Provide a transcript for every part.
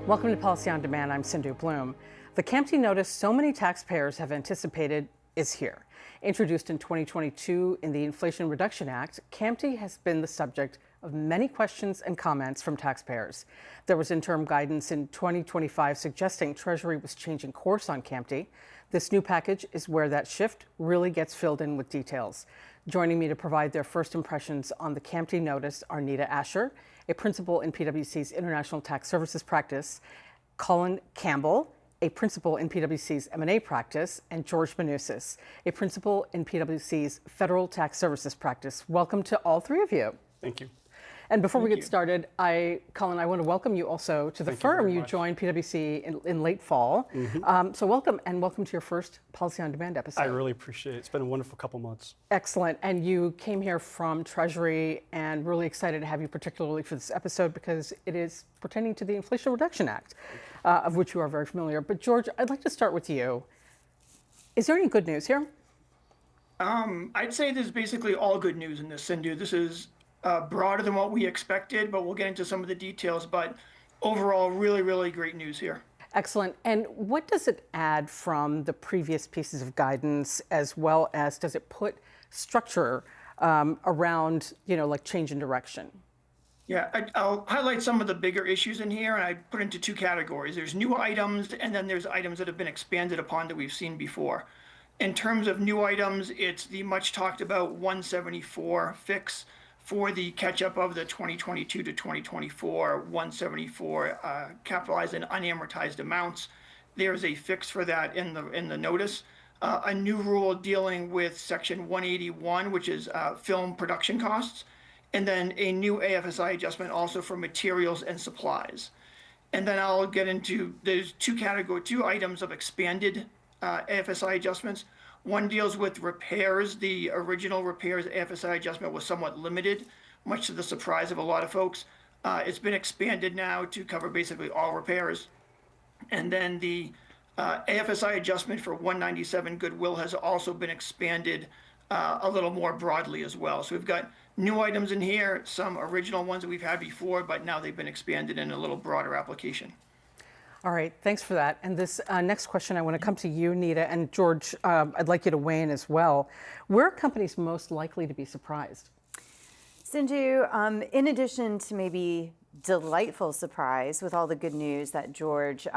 Welcome to Policy on Demand. I'm Sindhu Blume. The CAMT notice so many taxpayers have anticipated is here. Introduced in 2022 in the Inflation Reduction Act, CAMT has been the subject of many questions and comments from taxpayers. There was interim guidance in 2025 suggesting Treasury was changing course on CAMT. This new package is where that shift really gets filled in with details. Joining me to provide their first impressions on the CAMT notice are Nita, a principal in PwC's International Tax Services practice, Colin, Campbell, a principal in PwC's M&A practice, and George Manousos, a principal in PwC's Federal Tax Services practice. Welcome to all three of you. Thank you. And before we get started, Colin, I want to welcome you also to the firm. You much. joined PwC in late fall. So welcome, and welcome to your first Policy on Demand episode. I really appreciate it. It's been a wonderful couple months. Excellent. And you came here from Treasury, and really excited to have you particularly for this episode because it is pertaining to the Inflation Reduction Act, of which you are very familiar. But George, I'd like to start with you. Is there any good news here? I'd say there's basically all good news in this, Sindhu. This is broader than what we expected, but we'll get into some of the details. But overall, really, really great news here. Excellent. And what does it add from the previous pieces of guidance, as well as does it put structure around, like change in direction? Yeah, I'll highlight some of the bigger issues in here, and I put into two categories. There's new items, and then there's items that have been expanded upon that we've seen before. In terms of new items, it's the much talked about 174 fix for the catch-up of the 2022 to 2024 174 capitalized and unamortized amounts. There's a fix for that in the notice. A new rule dealing with Section 181, which is film production costs, and then a new AFSI adjustment also for materials and supplies. And then I'll get into there's two items of expanded AFSI adjustments. One deals with repairs. The original repairs AFSI adjustment was somewhat limited, much to the surprise of a lot of folks. It's been expanded now to cover basically all repairs. And then the AFSI adjustment for 197 goodwill has also been expanded a little more broadly as well. So we've got new items in here, some original ones that we've had before, but now they've been expanded in a little broader application. All right, thanks for that. And this next question, I want to come to you, Nita, and George, I'd like you to weigh in as well. Where are companies most likely to be surprised? Sindhu, in addition to maybe delightful surprise with all the good news that George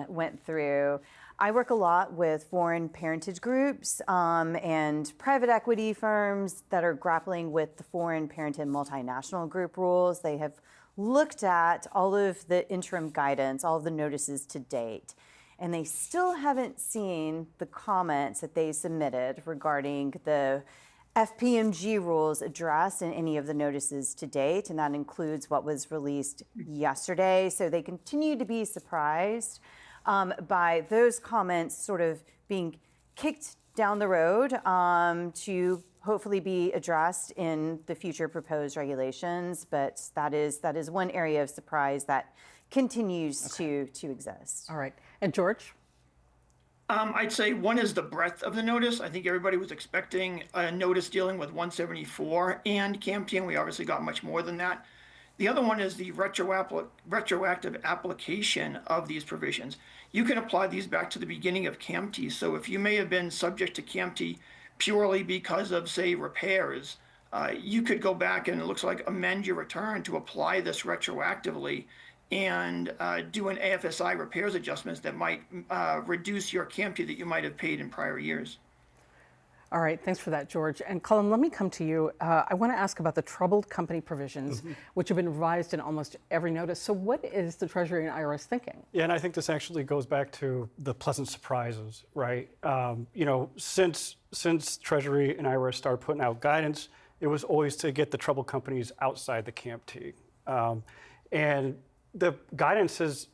went through, I work a lot with foreign parentage groups and private equity firms that are grappling with the foreign parent and multinational group rules. They have looked at all of the interim guidance, all of the notices to date, and they still haven't seen the comments that they submitted regarding the FPMG rules addressed in any of the notices to date, and that includes what was released yesterday. So they continue to be surprised by those comments sort of being kicked down the road to hopefully be addressed in the future proposed regulations, but that is one area of surprise that continues to exist. All right. And George? I'd say one is the breadth of the notice. I think everybody was expecting a notice dealing with 174 and CAMT, and we obviously got much more than that. The other one is the retroactive application of these provisions. You can apply these back to the beginning of CAMT. So if you may have been subject to CAMT purely because of, say, repairs, you could go back and it looks like amend your return to apply this retroactively and do an AFSI repairs adjustments that might reduce your CAMT that you might have paid in prior years. All right, thanks for that, George. And Colin, let me come to you. I want to ask about the troubled company provisions, which have been revised in almost every notice. So what is the Treasury and IRS thinking? Yeah, and I think this actually goes back to the pleasant surprises, right? Since Treasury and IRS started putting out guidance, it was always to get the troubled companies outside the CAMT. And the guidance has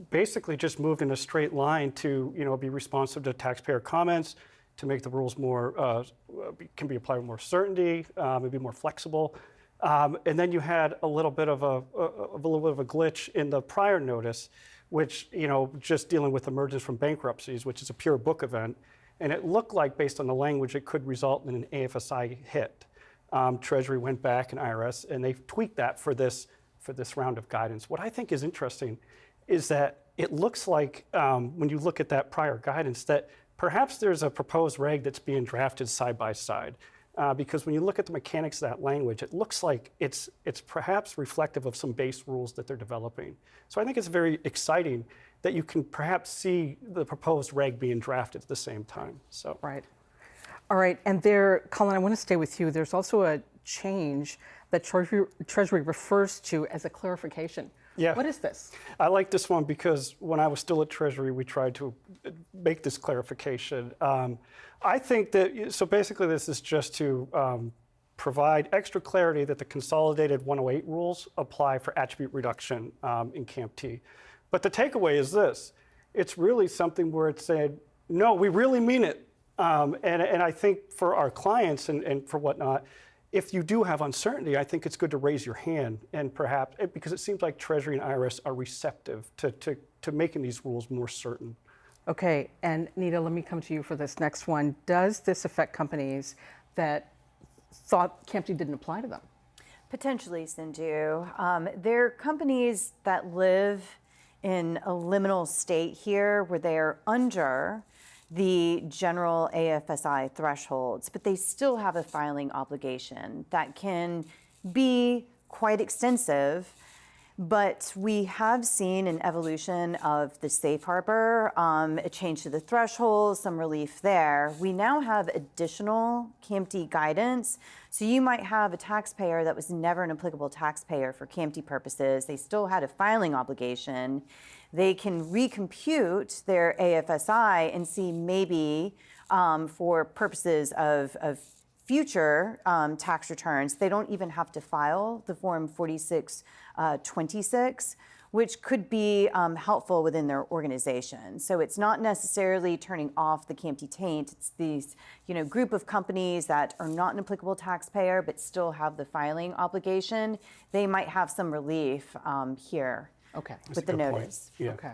basically just moved in a straight line to, be responsive to taxpayer comments, to make the rules more, can be applied with more certainty, maybe more flexible. And then you had a little bit of a glitch in the prior notice, which, just dealing with emergence from bankruptcies, which is a pure book event. And it looked like, based on the language, it could result in an AFSI hit. Treasury went back and IRS, and they tweaked that for this round of guidance. What I think is interesting is that it looks like when you look at that prior guidance that perhaps there's a proposed reg that's being drafted side by side. Because when you look at the mechanics of that language, it looks like it's perhaps reflective of some base rules that they're developing. So I think it's very exciting that you can perhaps see the proposed reg being drafted at the same time. So. Right. All right, and there, Colin, I want to stay with you. There's also a change that Treasury refers to as a clarification. Yeah. What is this? I like this one because when I was still at Treasury, we tried to make this clarification. I think that, so basically this is just to provide extra clarity that the consolidated 108 rules apply for attribute reduction in CAMT. But the takeaway is this, it's really something where it said, no, we really mean it. And I think for our clients and for whatnot, if you do have uncertainty, I think it's good to raise your hand and perhaps, because it seems like Treasury and IRS are receptive to making these rules more certain. Okay, and Nita, let me come to you for this next one. Does this affect companies that thought CAMT didn't apply to them? Potentially, Sindhu. There are companies that live in a liminal state here where they are under the general AFSI thresholds, but they still have a filing obligation that can be quite extensive. But we have seen an evolution of the safe harbor, a change to the threshold, some relief there. We now have additional CAMT guidance. So you might have a taxpayer that was never an applicable taxpayer for CAMT purposes. They still had a filing obligation. They can recompute their AFSI and see maybe for purposes of future tax returns, they don't even have to file the Form 4626, which could be helpful within their organization. So it's not necessarily turning off the CAMT taint. It's these group of companies that are not an applicable taxpayer but still have the filing obligation. They might have some relief here. Okay. With the notice. Yeah. Okay.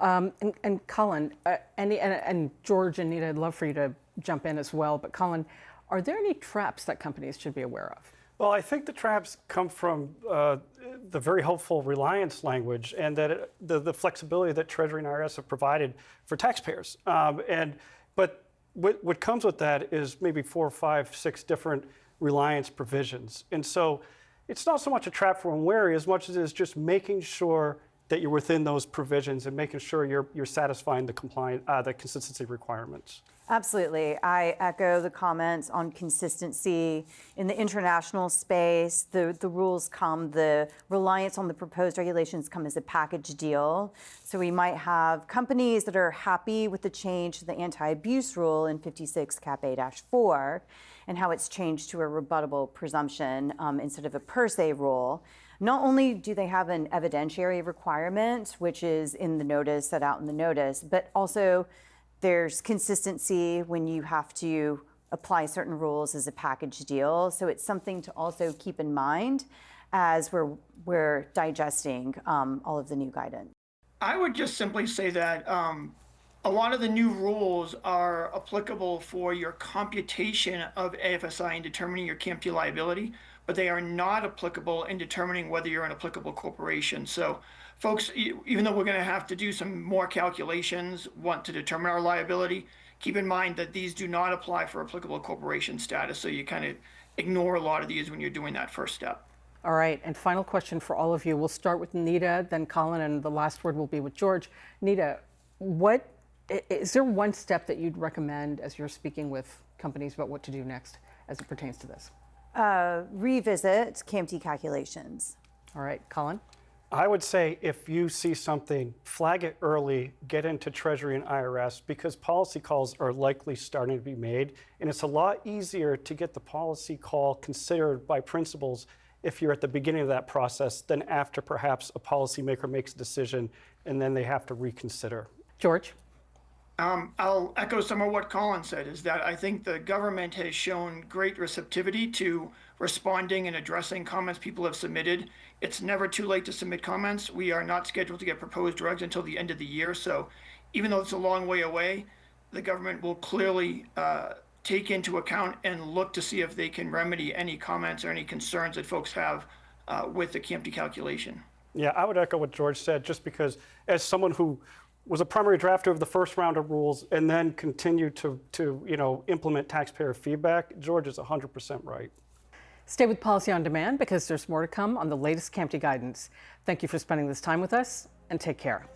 And Colin, and George and Nita, I'd love for you to jump in as well. But Colin, are there any traps that companies should be aware of? Well, I think the traps come from the very helpful reliance language and that the flexibility that Treasury and IRS have provided for taxpayers. But what comes with that is maybe 4, 5, 6 different reliance provisions. And so it's not so much a trap for unwary as much as it is just making sure that you're within those provisions and making sure you're satisfying the consistency requirements. Absolutely. I echo the comments on consistency. In the international space, the rules come, the reliance on the proposed regulations come as a package deal. So we might have companies that are happy with the change to the anti-abuse rule in 56 Cap A-4 and how it's changed to a rebuttable presumption instead of a per se rule. Not only do they have an evidentiary requirement, which is in the notice, set out in the notice, but also there's consistency when you have to apply certain rules as a package deal. So it's something to also keep in mind as we're digesting all of the new guidance. I would just simply say that a lot of the new rules are applicable for your computation of AFSI and determining your CAMT liability, but they are not applicable in determining whether you're an applicable corporation. So folks, even though we're going to have to do some more calculations to determine our liability, keep in mind that these do not apply for applicable corporation status. So you kind of ignore a lot of these when you're doing that first step. All right, and final question for all of you. We'll start with Nita, then Colin, and the last word will be with George. Nita, is there one step that you'd recommend as you're speaking with companies about what to do next as it pertains to this? Revisit CAMT calculations. All right, Colin? I would say if you see something, flag it early, get into Treasury and IRS because policy calls are likely starting to be made. And it's a lot easier to get the policy call considered by principals if you're at the beginning of that process than after perhaps a policymaker makes a decision and then they have to reconsider. George? I'll echo some of what Colin said, is that I think the government has shown great receptivity to responding and addressing comments people have submitted. It's never too late to submit comments. We are not scheduled to get proposed drugs until the end of the year. So even though it's a long way away, the government will clearly take into account and look to see if they can remedy any comments or any concerns that folks have with the CAMT calculation. Yeah, I would echo what George said, just because as someone who was a primary drafter of the first round of rules and then continued to implement taxpayer feedback, George is 100% right. Stay with Policy on Demand because there's more to come on the latest CAMT guidance. Thank you for spending this time with us, and take care.